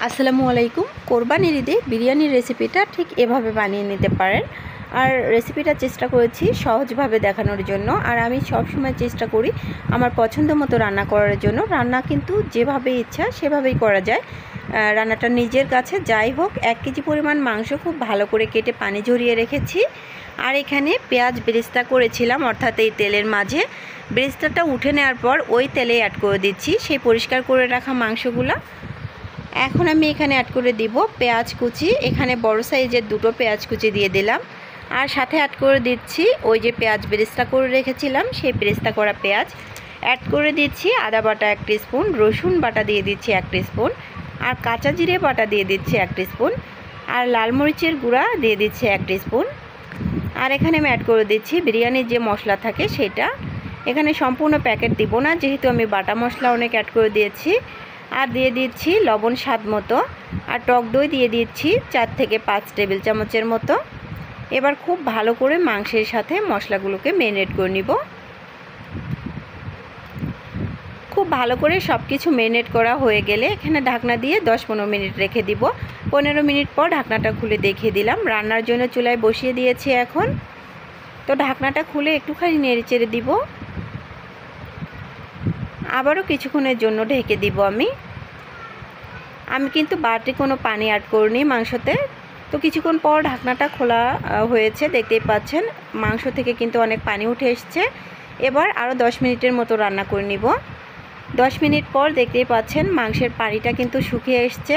আসসালামু আলাইকুম। কোরবানির ঈদে বিরিয়ানির রেসিপিটা ঠিক এভাবে বানিয়ে নিতে পারেন। আর রেসিপিটা চেষ্টা করেছি সহজভাবে দেখানোর জন্য। আর আমি সবসময় চেষ্টা করি আমার পছন্দ মতো রান্না করার জন্য। রান্না কিন্তু যেভাবে ইচ্ছা সেভাবেই করা যায়। রান্নাটা নিজের কাছে। যাই হোক, 1 কেজি পরিমাণ মাংস খুব ভালো করে কেটে পানি ঝরিয়ে রেখেছি। আর এখানে পেঁয়াজ বেরেস্তা করেছিলাম, অর্থাৎ এই তেলের মাঝে বেরেস্তাটা উঠে নেওয়ার পর ওই তেলে অ্যাড করে দিচ্ছি সেই পরিষ্কার করে রাখা মাংসগুলো। এখন আমি এখানে অ্যাড করে দিব পেঁয়াজ কুচি। এখানে বড় সাইজের 2টো পেঁয়াজ কুচি দিয়ে দিলাম। আর সাথে অ্যাড করে দিচ্ছি ওই যে পেঁয়াজ বেরেস্তা করে রেখেছিলাম সেই বেরেস্তা করা পেঁয়াজ। অ্যাড করে দিচ্ছি আদা বাটা 1 টিস্পুন, রসুন বাটা দিয়ে দিচ্ছি 1 টিস্পুন, আর কাঁচা জিরে বাটা দিয়ে দিচ্ছি 1 টিস্পুন, আর লাল মরিচের গুঁড়া দিয়ে দিচ্ছি 1 টিস্পুন। আর এখানে আমি অ্যাড করে দিচ্ছি বিরিয়ানির যে মশলা থাকে সেটা। এখানে সম্পূর্ণ প্যাকেট দিব না, যেহেতু আমি বাটা মশলা অনেক অ্যাড করে দিয়েছি। আর দিয়ে দিচ্ছি লবণ স্বাদ মতো, আর টক দই দিয়ে দিচ্ছি 4 থেকে 5 টেবিল চামচের মতো। এবার খুব ভালো করে মাংসের সাথে মশলাগুলোকে ম্যারিনেট করে নিব। খুব ভালো করে সব কিছু ম্যারিনেট করা হয়ে গেলে এখানে ঢাকনা দিয়ে 10-15 মিনিট রেখে দিব। 15 মিনিট পর ঢাকনাটা খুলে দেখিয়ে দিলাম। রান্নার জন্য চুলায় বসিয়ে দিয়েছি এখন। তো ঢাকনাটা খুলে একটুখানি নেড়ে চেড়ে দিব। আবারও কিছুক্ষণের জন্য ঢেকে দিব। আমি কিন্তু বাড়তি কোনো পানি অ্যাড করিনি মাংসতে। তো কিছুক্ষণ পর ঢাকনাটা খোলা হয়েছে, দেখতেই পাচ্ছেন মাংস থেকে কিন্তু অনেক পানি উঠে এসছে। এবার আরও 10 মিনিটের মতো রান্না করে নিব। 10 মিনিট পর দেখতেই পাচ্ছেন মাংসের পানিটা কিন্তু শুকিয়ে এসছে।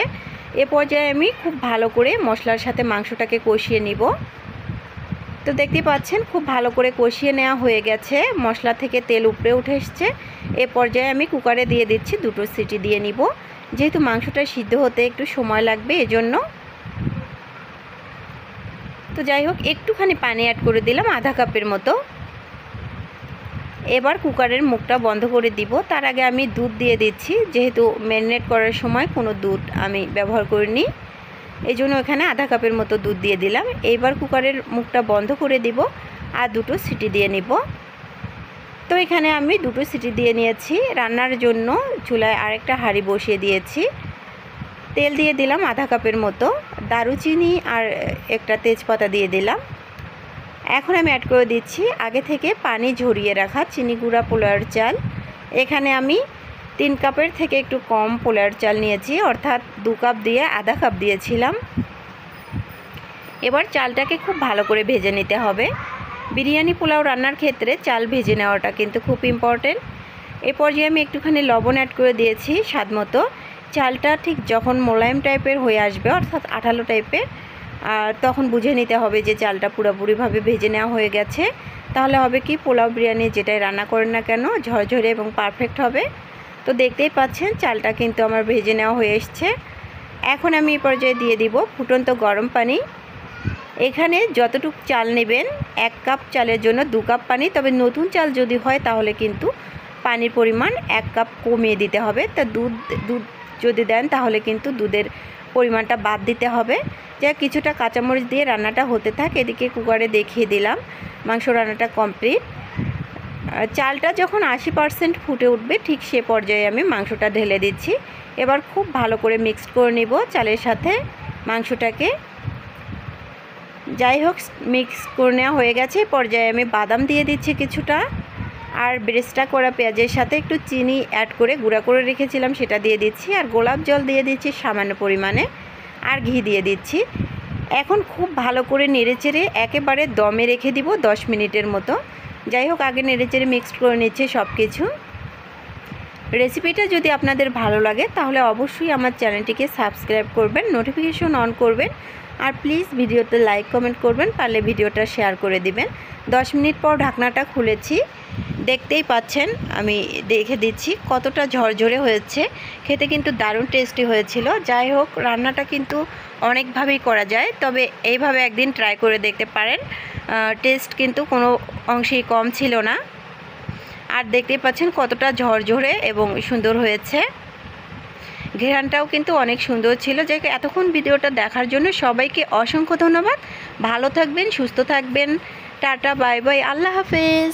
এ পর্যায়ে আমি খুব ভালো করে মশলার সাথে মাংসটাকে কষিয়ে নিব। তো দেখতেই পাচ্ছেন খুব ভালো করে কষিয়ে নেওয়া হয়ে গেছে, মশলা থেকে তেল উপরে উঠে এসছে। এ পর্যায়ে আমি কুকারে দিয়ে দিচ্ছি 2টো সিটি দিয়ে নিব, যেহেতু মাংসটা সিদ্ধ হতে একটু সময় লাগবে এজন্য। তো যাই হোক, একটুখানি পানি অ্যাড করে দিলাম আধা কাপের মতো। এবার কুকারের মুখটা বন্ধ করে দিব। তার আগে আমি দুধ দিয়ে দিচ্ছি, যেহেতু ম্যারিনেট করার সময় কোনো দুধ আমি ব্যবহার করিনি, এই জন্য এখানে আধা কাপের মতো দুধ দিয়ে দিলাম। এইবার কুকারের মুখটা বন্ধ করে দিব আর 2টো সিটি দিয়ে নিব। তো এখানে আমি 2টো সিটি দিয়ে নিয়েছি। রান্নার জন্য চুলায় আরেকটা হাঁড়ি বসিয়ে দিয়েছি। তেল দিয়ে দিলাম আধা কাপের মতো, দারুচিনি আর একটা তেজপাতা দিয়ে দিলাম। এখন আমি অ্যাড করে দিচ্ছি আগে থেকে পানি ঝরিয়ে রাখা চিনি গুঁড়া পোলাওয়ের চাল। এখানে আমি 3 কাপের থেকে একটু কম পোলাওয়ের চাল নিয়েছি, অর্থাৎ 2 কাপ দিয়ে আধা কাপ দিয়েছিলাম। এবার চালটাকে খুব ভালো করে ভেজে নিতে হবে। বিরিয়ানি পোলাও রান্নার ক্ষেত্রে চাল ভেজে নেওয়াটা কিন্তু খুব ইম্পর্টেন্ট। এ পর্যায়ে আমি একটুখানি লবণ অ্যাড করে দিয়েছি স্বাদ মতো। চালটা ঠিক যখন মোলায়েম টাইপের হয়ে আসবে, অর্থাৎ আঠালো টাইপের, তখন বুঝে নিতে হবে যে চালটা পুরোপুরিভাবে ভেজে নেওয়া হয়ে গেছে। তাহলে হবে কি, পোলাও বিরিয়ানি যেটাই রান্না করেন না কেন ঝরঝরে এবং পারফেক্ট হবে। তো দেখতেই পাচ্ছেন চালটা কিন্তু আমার ভেজে নেওয়া হয়ে এসছে। এখন আমি এই পর্যায়ে দিয়ে দিব ফুটন্ত গরম পানি। এখানে যতটুকু চাল নেবেন, 1 কাপ চালের জন্য 2 কাপ পানি। তবে নতুন চাল যদি হয় তাহলে কিন্তু পানির পরিমাণ 1 কাপ কমিয়ে দিতে হবে। তা দুধ যদি দেন তাহলে কিন্তু দুধের পরিমাণটা বাদ দিতে হবে। যা কিছুটা কাঁচামরিচ দিয়ে রান্নাটা হতে থাকে। এদিকে কুকারে দেখিয়ে দিলাম মাংস রান্নাটা কমপ্লিট। চালটা যখন 80% ফুটে উঠবে ঠিক সে পর্যায়ে আমি মাংসটা ঢেলে দিচ্ছি। এবার খুব ভালো করে মিক্সড করে নিব চালের সাথে মাংসটাকে। যাই হোক, মিক্স করে নেওয়া হয়ে গেছে। পর্যায়ে আমি বাদাম দিয়ে দিচ্ছি কিছুটা, আর বেরেস্তা করা পেঁয়াজের সাথে একটু চিনি অ্যাড করে গুঁড়া করে রেখেছিলাম সেটা দিয়ে দিচ্ছি, আর গোলাপ জল দিয়ে দিচ্ছি সামান্য পরিমাণে, আর ঘি দিয়ে দিচ্ছি। এখন খুব ভালো করে নেড়েচেড়ে একেবারে দমে রেখে দিব 10 মিনিটের মতো। যাই হোক, আগে নেড়েচেড়ে মিক্সড করে নিচ্ছে সব কিছু। রেসিপিটা যদি আপনাদের ভালো লাগে তাহলে অবশ্যই আমার চ্যানেলটিকে সাবস্ক্রাইব করবেন, নোটিফিকেশন অন করবেন, আর প্লিজ ভিডিওতে লাইক কমেন্ট করবেন, পারলে ভিডিওটা শেয়ার করে দিবেন। 10 মিনিট পর ঢাকনাটা খুলেছি, দেখতেই পাচ্ছেন আমি দেখে দিচ্ছি কতটা ঝরঝরে হয়েছে। খেতে কিন্তু দারুণ টেস্টি হয়েছিল। যাই হোক, রান্নাটা কিন্তু অনেকভাবেই করা যায়, তবে এইভাবে একদিন ট্রাই করে দেখতে পারেন। টেস্ট কিন্তু কোনো অংশেই কম ছিল না। আর দেখতেই পাচ্ছেন কতটা ঝরঝরে এবং সুন্দর হয়েছে। ঘ্রাণটাও কিন্তু অনেক সুন্দর ছিল। যাই হোক, এতক্ষণ ভিডিওটা দেখার জন্য সবাইকে অসংখ্য ধন্যবাদ। ভালো থাকবেন, সুস্থ থাকবেন। টাটা, বাই বাই, আল্লাহ হাফেজ।